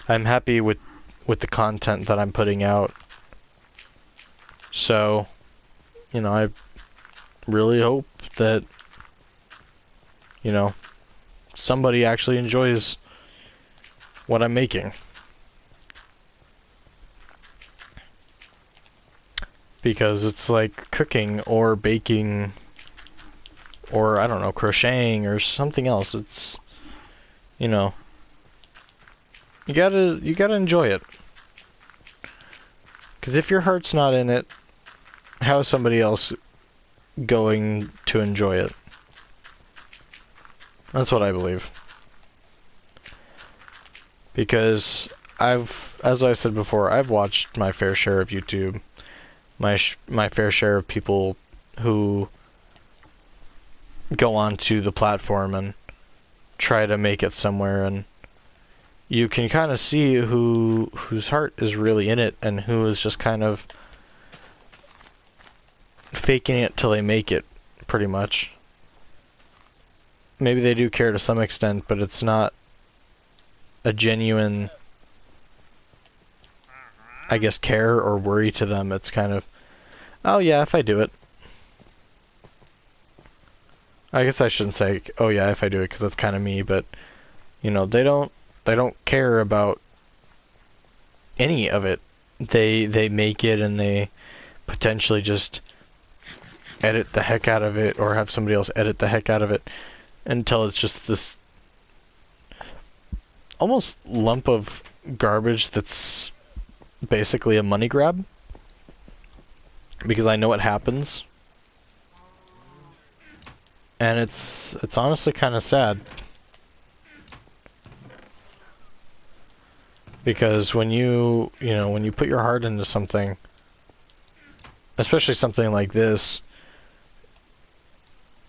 Speaker 1: I'm happy with the content that I'm putting out. So, you know, I really hope that, you know, somebody actually enjoys what I'm making. Because it's like cooking or baking or, I don't know, crocheting or something else. It's, you know, you gotta enjoy it. Because if your heart's not in it, how is somebody else going to enjoy it? That's what I believe. Because as I said before, I've watched my fair share of YouTube. My fair share of people who go onto the platform and try to make it somewhere, and you can kind of see whose heart is really in it and who is just kind of faking it till they make it, pretty much. Maybe they do care to some extent, but it's not a genuine, I guess, care or worry to them. It's kind of, oh yeah, if I do it. I guess I shouldn't say, oh yeah, if I do it, because that's kind of me, but, you know, they don't care about any of it. They make it and they potentially just edit the heck out of it or have somebody else edit the heck out of it until it's just this almost lump of garbage that's basically a money grab. Because I know it happens. And it's honestly kind of sad. Because when you put your heart into something, especially something like this,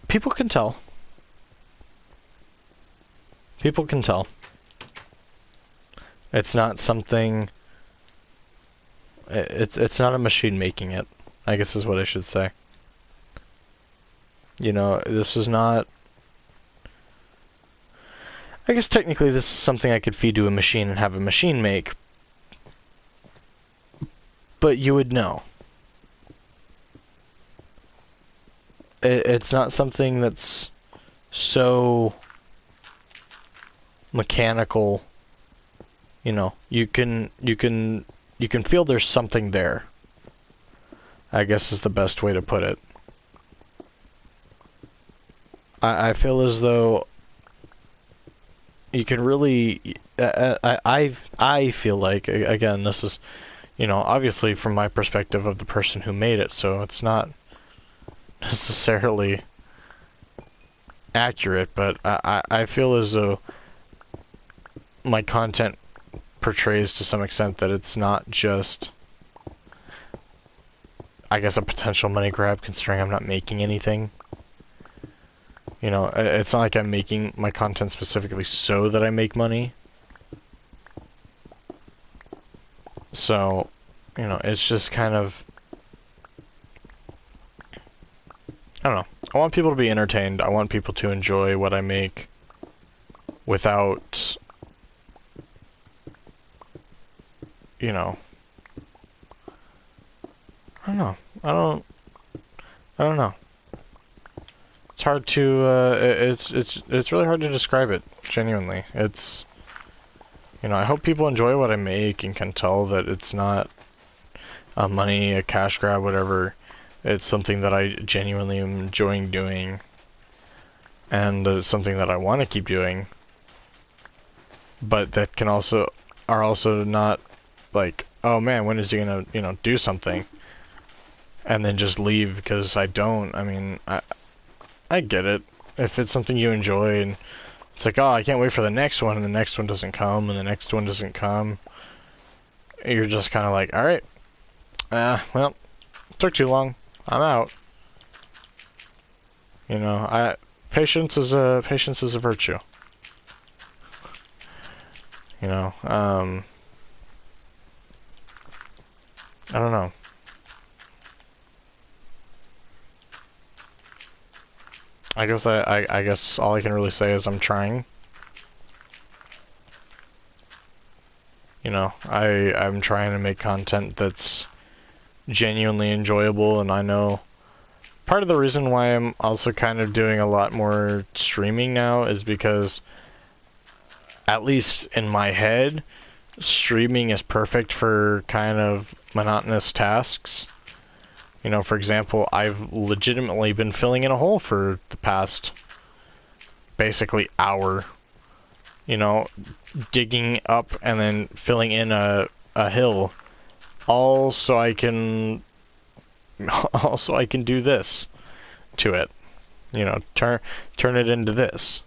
Speaker 1: people can tell. People can tell. It's not something, it's not a machine making it, I guess is what I should say. You know, this is not, I guess technically this is something I could feed to a machine and have a machine make. But you would know. It's not something that's so mechanical. You know, you can feel there's something there, I guess is the best way to put it. I feel as though you can really, I feel like, again, this is, you know, obviously from my perspective of the person who made it, so it's not necessarily accurate, but I feel as though my content portrays to some extent that it's not just, I guess, a potential money grab, considering I'm not making anything. You know, it's not like I'm making my content specifically so that I make money. So, you know, it's just kind of, I don't know. I want people to be entertained. I want people to enjoy what I make without, you know, I don't know. I don't know. It's hard to, it's really hard to describe it, genuinely. It's, you know, I hope people enjoy what I make and can tell that it's not a money, a cash grab, whatever. It's something that I genuinely am enjoying doing, and something that I want to keep doing, but that can also, are also not like, oh man, when is he gonna, you know, do something, and then just leave because I don't. I mean, I get it. If it's something you enjoy and It's like, oh, I can't wait for the next one, and the next one doesn't come, and the next one doesn't come. You're just kind of like, alright, well, it took too long. I'm out. You know, patience is a virtue. You know, I don't know. I guess all I can really say is I'm trying. You know, I'm trying to make content that's genuinely enjoyable, and I know part of the reason why I'm also kind of doing a lot more streaming now is because, at least in my head, streaming is perfect for kind of monotonous tasks. You know, for example, I've legitimately been filling in a hole for the past basically hour. You know, digging up and then filling in a hill, all so I can do this to it. You know, turn it into this.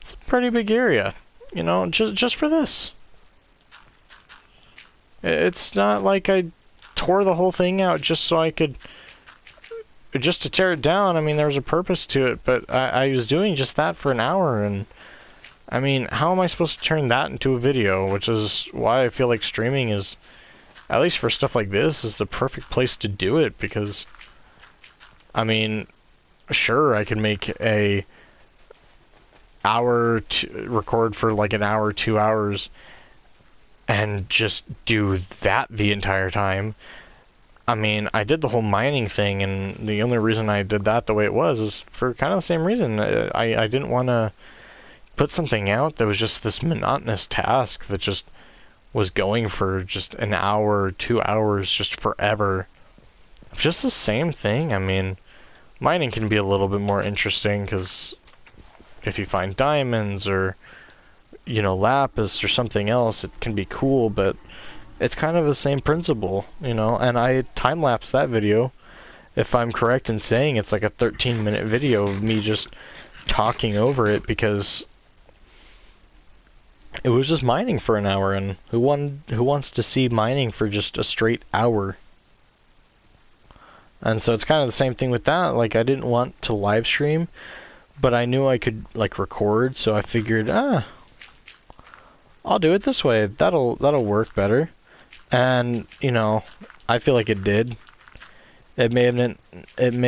Speaker 1: It's a pretty big area, you know, just for this. It's not like I tore the whole thing out just so I could, just to tear it down. I mean, there was a purpose to it, but I was doing just that for an hour, and I mean, how am I supposed to turn that into a video? Which is why I feel like streaming is, at least for stuff like this, is the perfect place to do it, because, I mean, sure, I can make a hour to record for like an hour, 2 hours, and just do that the entire time. I mean, I did the whole mining thing, and the only reason I did that the way it was is for kind of the same reason. I didn't want to put something out that was just this monotonous task that just was going for just an hour, 2 hours, just forever. Just the same thing. I mean, mining can be a little bit more interesting, because if you find diamonds or, you know, lapis or something else, it can be cool, but it's kind of the same principle, you know. And I time-lapsed that video. If I'm correct in saying it's like a 13-minute video of me just talking over it, because it was just mining for an hour, and who wants to see mining for just a straight hour? And so it's kind of the same thing with that. Like, I didn't want to live stream, but I knew I could like record, so I figured, I'll do it this way. That'll work better. And, you know, I feel like it did. It may